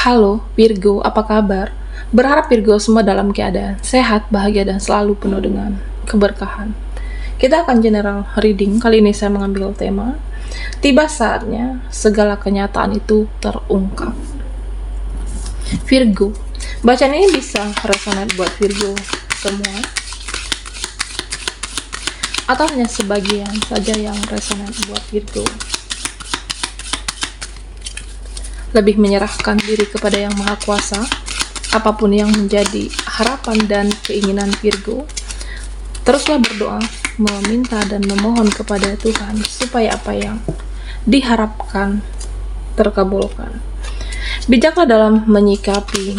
Halo Virgo, apa kabar? Berharap Virgo semua dalam keadaan sehat, bahagia, dan selalu penuh dengan keberkahan. Kita akan general reading. Kali ini saya mengambil tema tiba saatnya segala kenyataan itu terungkap. Virgo, bacaan ini bisa resonate buat Virgo semua atau hanya sebagian saja yang resonate buat Virgo. Lebih menyerahkan diri kepada Yang Maha Kuasa, apapun yang menjadi harapan dan keinginan Virgo. Teruslah berdoa, meminta dan memohon kepada Tuhan supaya apa yang diharapkan terkabulkan. Bijaklah dalam menyikapi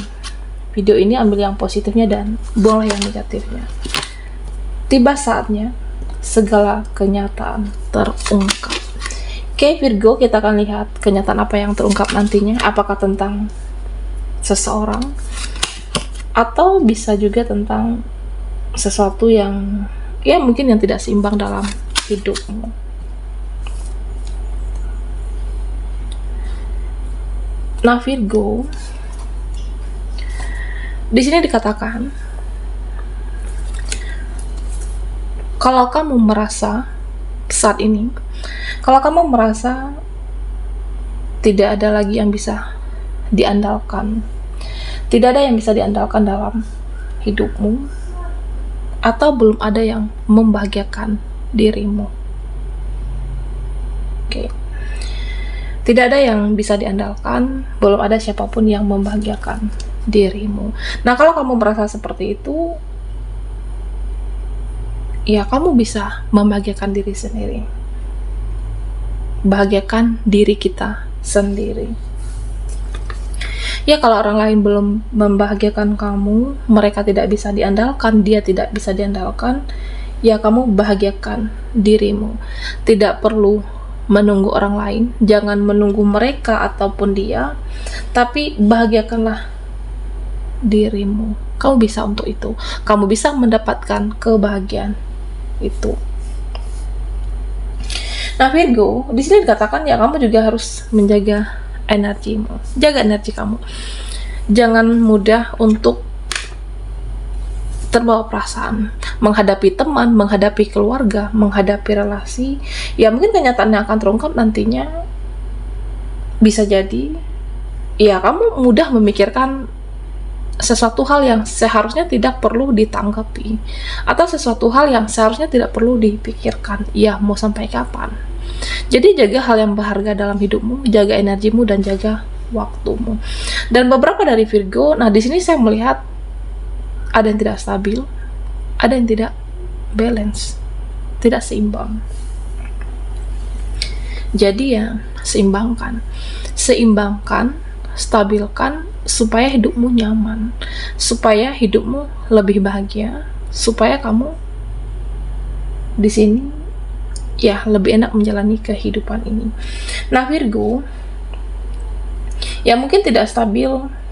video ini, ambil yang positifnya dan buanglah yang negatifnya. Tiba saatnya segala kenyataan terungkap. Oke Virgo, kita akan lihat kenyataan apa yang terungkap nantinya. Apakah tentang seseorang atau bisa juga tentang sesuatu yang mungkin yang tidak seimbang dalam hidupmu. Nah Virgo, di sini dikatakan kalau kamu merasa saat ini, kalau kamu merasa tidak ada lagi yang bisa diandalkan, tidak ada yang bisa diandalkan dalam hidupmu, atau belum ada yang membahagiakan dirimu. Oke. Tidak ada yang bisa diandalkan, belum ada siapapun yang membahagiakan dirimu. Nah, kalau kamu merasa seperti itu, ya kamu bisa membahagiakan diri sendiri. Bahagiakan diri kita sendiri. Ya, kalau orang lain belum membahagiakan kamu, mereka tidak bisa diandalkan, dia tidak bisa diandalkan, ya kamu bahagiakan dirimu. Tidak perlu menunggu orang lain, jangan menunggu mereka ataupun dia, tapi bahagiakanlah dirimu. Kamu bisa untuk itu. Kamu bisa mendapatkan kebahagiaan itu. Nah Virgo, di sini dikatakan ya kamu juga harus menjaga energimu. Jaga energi kamu. Jangan mudah untuk terbawa perasaan menghadapi teman, menghadapi keluarga, menghadapi relasi. Ya mungkin kenyataan yang akan terungkap nantinya bisa jadi ya kamu mudah memikirkan sesuatu hal yang seharusnya tidak perlu ditanggapi, atau sesuatu hal yang seharusnya tidak perlu dipikirkan. Ya mau sampai kapan? Jadi jaga hal yang berharga dalam hidupmu, jaga energimu dan jaga waktumu. Dan beberapa dari Virgo, nah di sini saya melihat ada yang tidak stabil, ada yang tidak balance, tidak seimbang. Jadi ya seimbangkan, stabilkan supaya hidupmu nyaman, supaya hidupmu lebih bahagia, supaya kamu di sini ya lebih enak menjalani kehidupan ini. Nah Virgo, ya mungkin tidak stabil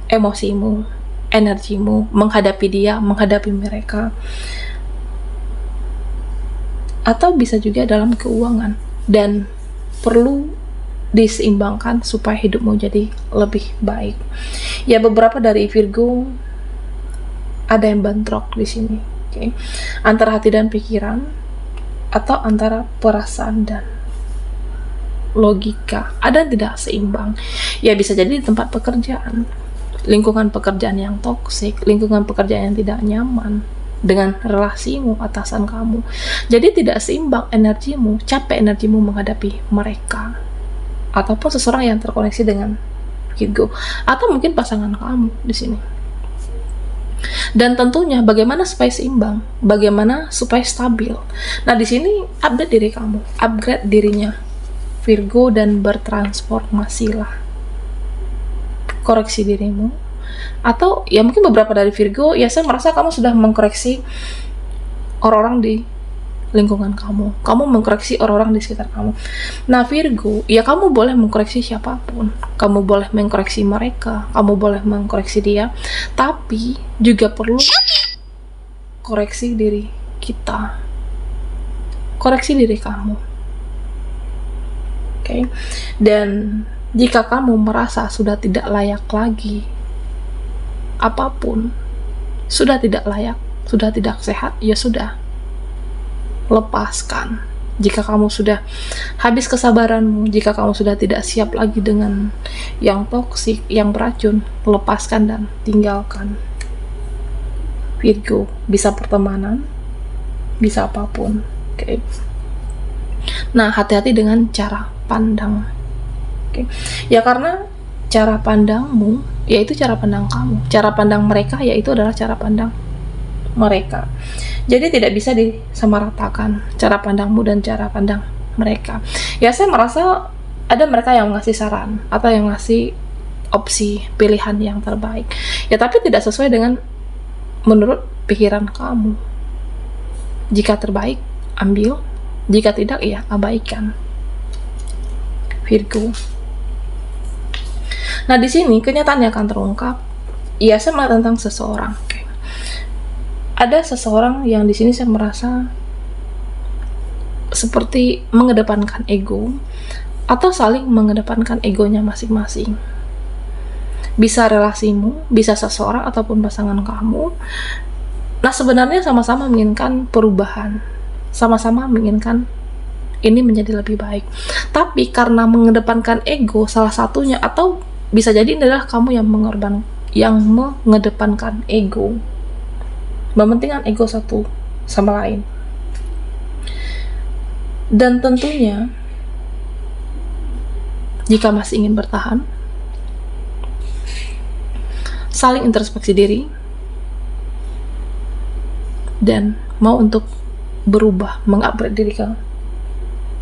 emosimu, energimu menghadapi dia, menghadapi mereka, atau bisa juga dalam keuangan, dan perlu diseimbangkan supaya hidupmu jadi lebih baik. Ya beberapa dari Virgo ada yang bentrok di sini, okay? Antara hati dan pikiran, atau antara perasaan dan logika, ada yang tidak seimbang. Ya bisa jadi di tempat pekerjaan, lingkungan pekerjaan yang toksik, lingkungan pekerjaan yang tidak nyaman dengan relasimu, atasan kamu. Jadi tidak seimbang energimu, capek energimu menghadapi mereka, ataupun seseorang yang terkoneksi dengan Virgo, atau mungkin pasangan kamu di sini. Dan tentunya bagaimana supaya seimbang, bagaimana supaya stabil. Nah di sini update diri kamu, upgrade dirinya Virgo, dan bertransformasilah. Koreksi dirimu, atau ya mungkin beberapa dari Virgo, ya saya merasa kamu sudah mengkoreksi orang-orang di lingkungan kamu mengkoreksi orang-orang di sekitar kamu. Nah Virgo, ya kamu boleh mengkoreksi siapapun, kamu boleh mengkoreksi mereka, kamu boleh mengkoreksi dia, tapi juga perlu koreksi diri kita, koreksi diri kamu. Okay? Dan Jika kamu merasa sudah tidak layak lagi, apapun, sudah tidak layak, sudah tidak sehat, ya sudah, lepaskan. Jika kamu sudah habis kesabaranmu, jika kamu sudah tidak siap lagi dengan yang toksik, yang beracun, lepaskan dan tinggalkan. Virgo, bisa pertemanan, bisa apapun. Oke. Nah, hati-hati dengan cara pandang. Oke. Ya karena cara pandangmu yaitu cara pandang kamu. Cara pandang mereka yaitu adalah cara pandang mereka. Jadi tidak bisa disamaratakan cara pandangmu dan cara pandang mereka. Ya saya merasa ada mereka yang ngasih saran atau yang ngasih opsi pilihan yang terbaik. Ya tapi tidak sesuai dengan menurut pikiran kamu. Jika terbaik, ambil. Jika tidak, ya abaikan. Virgo. Nah di sini kenyataannya akan terungkap. Ya saya melihat tentang seseorang. Ada seseorang yang di sini saya merasa seperti mengedepankan ego atau saling mengedepankan egonya masing-masing. Bisa relasimu, bisa seseorang ataupun pasangan kamu. Nah sebenarnya sama-sama menginginkan perubahan, sama-sama menginginkan ini menjadi lebih baik. Tapi karena mengedepankan ego salah satunya, atau bisa jadi ini adalah kamu yang mengedepankan ego, mementingkan ego satu sama lain. Dan tentunya jika masih ingin bertahan, saling introspeksi diri dan mau untuk berubah, mengupgrade diri ke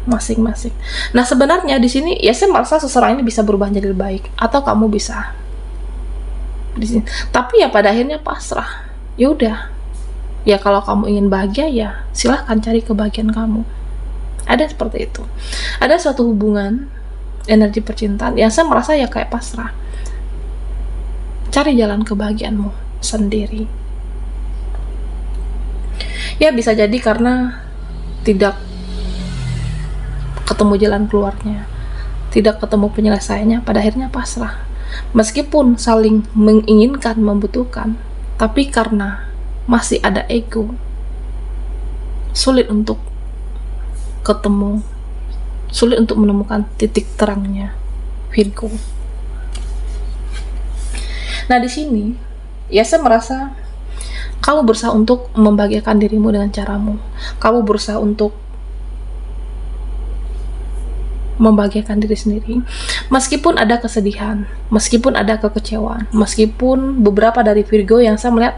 masing-masing. Nah sebenarnya di sini ya saya merasa seseorang ini bisa berubah menjadi lebih baik, atau kamu bisa di sini. Tapi ya pada akhirnya pasrah. Ya udah. Ya kalau kamu ingin bahagia ya silahkan cari kebahagiaan kamu. Ada seperti itu. Ada suatu hubungan energi percintaan yang saya merasa ya kayak pasrah. Cari jalan kebahagiaanmu sendiri. Ya bisa jadi karena tidak ketemu jalan keluarnya, tidak ketemu penyelesaiannya, pada akhirnya pasrah. Meskipun saling menginginkan, membutuhkan, tapi karena masih ada ego, sulit untuk ketemu, sulit untuk menemukan titik terangnya. Virgo. Nah di sini ya saya merasa kamu berusaha untuk membahagiakan dirimu dengan caramu. Kamu berusaha untuk membahagiakan diri sendiri. Meskipun ada kesedihan, meskipun ada kekecewaan, meskipun beberapa dari Virgo yang saya melihat,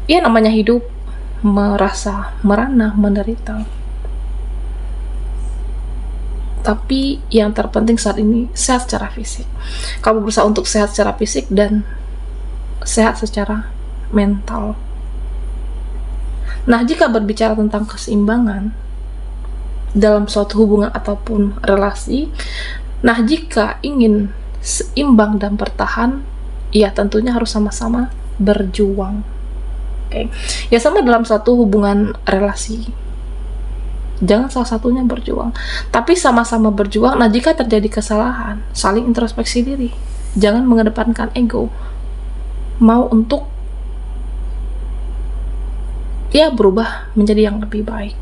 ya namanya hidup, merasa merana, menderita. Tapi yang terpenting saat ini sehat secara fisik. Kamu berusaha untuk sehat secara fisik dan sehat secara mental. Nah, jika berbicara tentang keseimbangan dalam suatu hubungan ataupun relasi, nah jika ingin seimbang dan bertahan, ya tentunya harus sama-sama berjuang. Oke. Ya sama dalam suatu hubungan relasi, jangan salah satunya berjuang, tapi sama-sama berjuang. Nah jika terjadi kesalahan, saling introspeksi diri, jangan mengedepankan ego, mau untuk ya berubah menjadi yang lebih baik.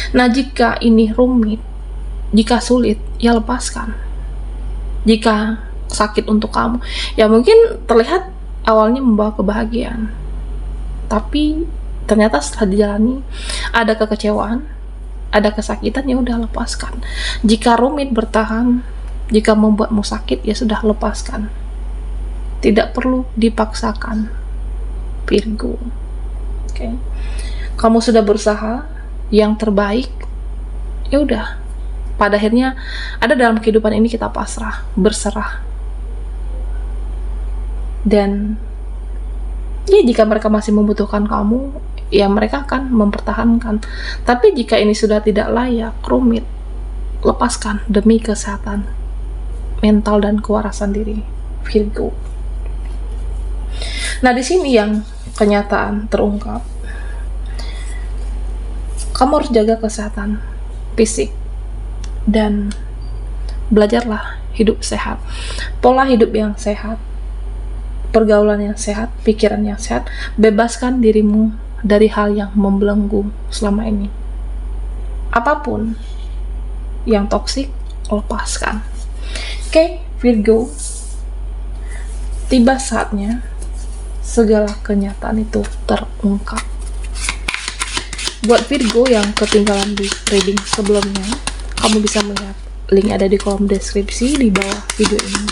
Nah jika ini rumit, jika sulit, ya lepaskan. Jika sakit untuk kamu, ya mungkin terlihat awalnya membawa kebahagiaan, tapi ternyata setelah dijalani ada kekecewaan, ada kesakitan, ya udah lepaskan. Jika rumit bertahan, jika membuatmu sakit, ya sudah lepaskan. Tidak perlu dipaksakan. Virgo. Oke. Kamu sudah berusaha yang terbaik, ya udah. Pada akhirnya ada dalam kehidupan ini kita pasrah, berserah. Dan ya jika mereka masih membutuhkan kamu, ya mereka akan mempertahankan. Tapi jika ini sudah tidak layak, rumit, lepaskan demi kesehatan mental dan kewarasan diri. Virgo. Nah di sini yang kenyataan terungkap. Kamu harus jaga kesehatan fisik dan belajarlah hidup sehat, pola hidup yang sehat, pergaulan yang sehat, pikiran yang sehat. Bebaskan dirimu dari hal yang membelenggu selama ini. Apapun yang toksik, lepaskan. Oke, Virgo, tiba saatnya segala kenyataan itu terungkap. Buat Virgo yang ketinggalan di reading sebelumnya, kamu bisa melihat link ada di kolom deskripsi di bawah video ini.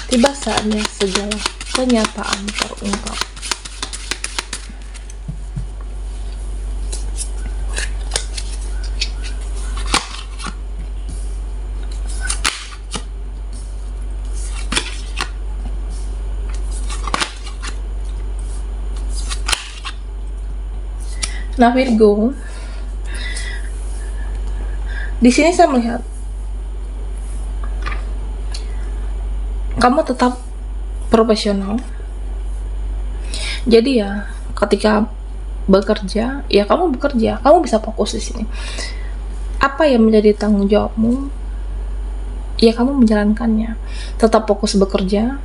Tiba saatnya segala kenyataan terungkap. Nah, Virgo, di sini saya melihat kamu tetap profesional. Jadi ya, ketika bekerja, ya kamu bekerja, kamu bisa fokus di sini. Apa yang menjadi tanggung jawabmu, ya kamu menjalankannya. Tetap fokus bekerja,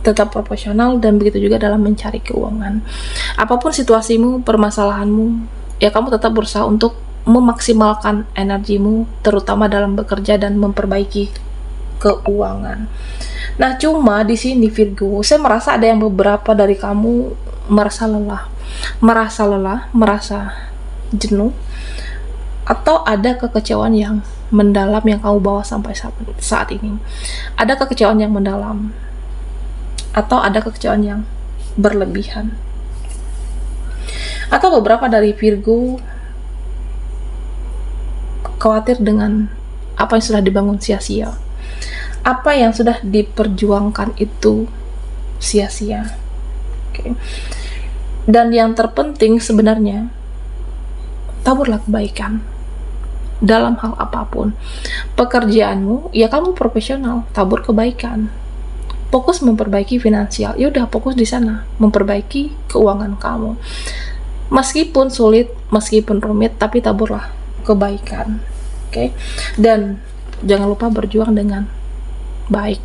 tetap profesional, dan begitu juga dalam mencari keuangan. Apapun situasimu, permasalahanmu, ya kamu tetap berusaha untuk memaksimalkan energimu, terutama dalam bekerja dan memperbaiki keuangan. Nah, cuma di sini Virgo, saya merasa ada yang beberapa dari kamu merasa lelah, merasa jenuh, atau ada kekecewaan yang mendalam yang kamu bawa sampai saat ini. Ada kekecewaan yang mendalam, atau ada kekecewaan yang berlebihan. Atau beberapa dari Virgo khawatir dengan apa yang sudah dibangun sia-sia. Apa yang sudah diperjuangkan itu sia-sia. Okay. Dan yang terpenting sebenarnya, taburlah kebaikan dalam hal apapun. Pekerjaanmu, ya kamu profesional, tabur kebaikan. Fokus memperbaiki finansial, ya udah fokus di sana, memperbaiki keuangan kamu. Meskipun sulit, meskipun rumit, tapi taburlah kebaikan. Oke. Dan jangan lupa berjuang dengan baik.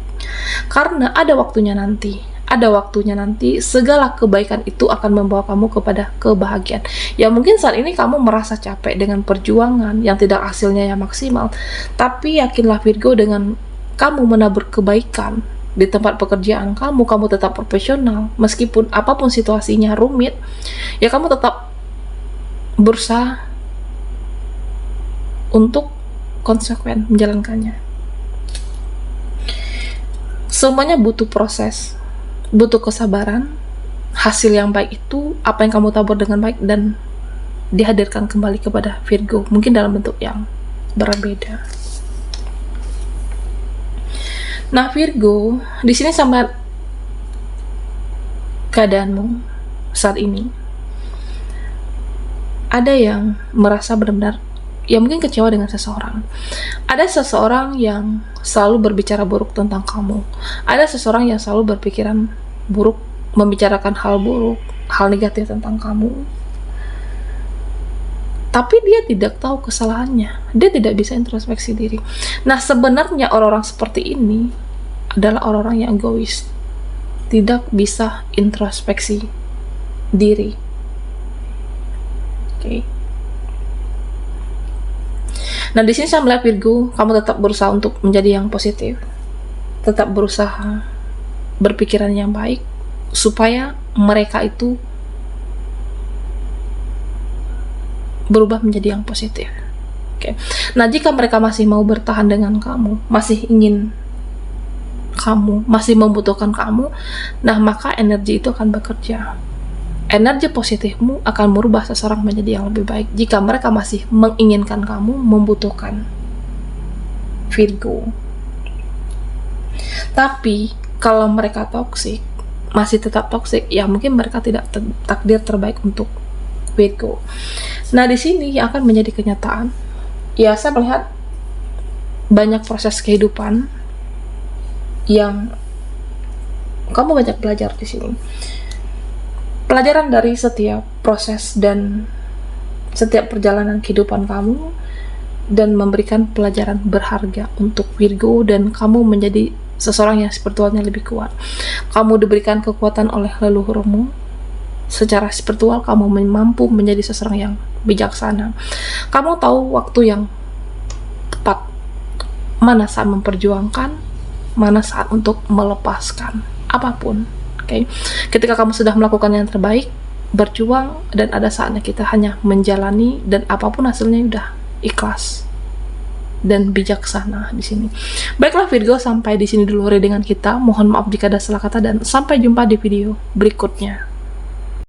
Karena ada waktunya nanti segala kebaikan itu akan membawa kamu kepada kebahagiaan. Ya mungkin saat ini kamu merasa capek dengan perjuangan yang tidak hasilnya yang maksimal, tapi yakinlah Virgo, dengan kamu menabur kebaikan di tempat pekerjaan kamu tetap profesional, meskipun apapun situasinya rumit, ya kamu tetap berusaha untuk konsekuen menjalankannya. Semuanya butuh proses, butuh kesabaran. Hasil yang baik itu apa yang kamu tabur dengan baik dan dihadirkan kembali kepada Virgo, mungkin dalam bentuk yang berbeda. Nah, Virgo, di sini sama keadaanmu saat ini, ada yang merasa benar-benar, ya mungkin kecewa dengan seseorang. Ada seseorang yang selalu berbicara buruk tentang kamu. Ada seseorang yang selalu berpikiran buruk, membicarakan hal buruk, hal negatif tentang kamu. Tapi dia tidak tahu kesalahannya. Dia tidak bisa introspeksi diri. Nah, sebenarnya orang-orang seperti ini adalah orang-orang yang egois. Tidak bisa introspeksi diri. Oke. Nah, di sini saya melihat Virgo, kamu tetap berusaha untuk menjadi yang positif. Tetap berusaha berpikiran yang baik supaya mereka itu berubah menjadi yang positif. Oke. Nah, jika mereka masih mau bertahan dengan kamu, masih ingin kamu, masih membutuhkan kamu, nah maka energi itu akan bekerja. Energi positifmu akan merubah seseorang menjadi yang lebih baik jika mereka masih menginginkan kamu, membutuhkan Virgo. Tapi kalau mereka toksik, masih tetap toksik, ya mungkin mereka tidak takdir terbaik untuk Virgo. Nah, di sini yang akan menjadi kenyataan, ya saya melihat banyak proses kehidupan yang kamu banyak belajar di sini. Pelajaran dari setiap proses dan setiap perjalanan kehidupan kamu dan memberikan pelajaran berharga untuk Virgo, dan kamu menjadi seseorang yang spiritualnya lebih kuat. Kamu diberikan kekuatan oleh leluhurmu. Secara spiritual kamu mampu menjadi seseorang yang bijaksana. Kamu tahu waktu yang tepat, mana saat memperjuangkan, mana saat untuk melepaskan apapun. Oke. Ketika kamu sudah melakukan yang terbaik, berjuang, dan ada saatnya kita hanya menjalani, dan apapun hasilnya udah ikhlas dan bijaksana di sini. Baiklah Virgo, sampai di sini dulu readingan kita. Mohon maaf jika ada salah kata, dan sampai jumpa di video berikutnya.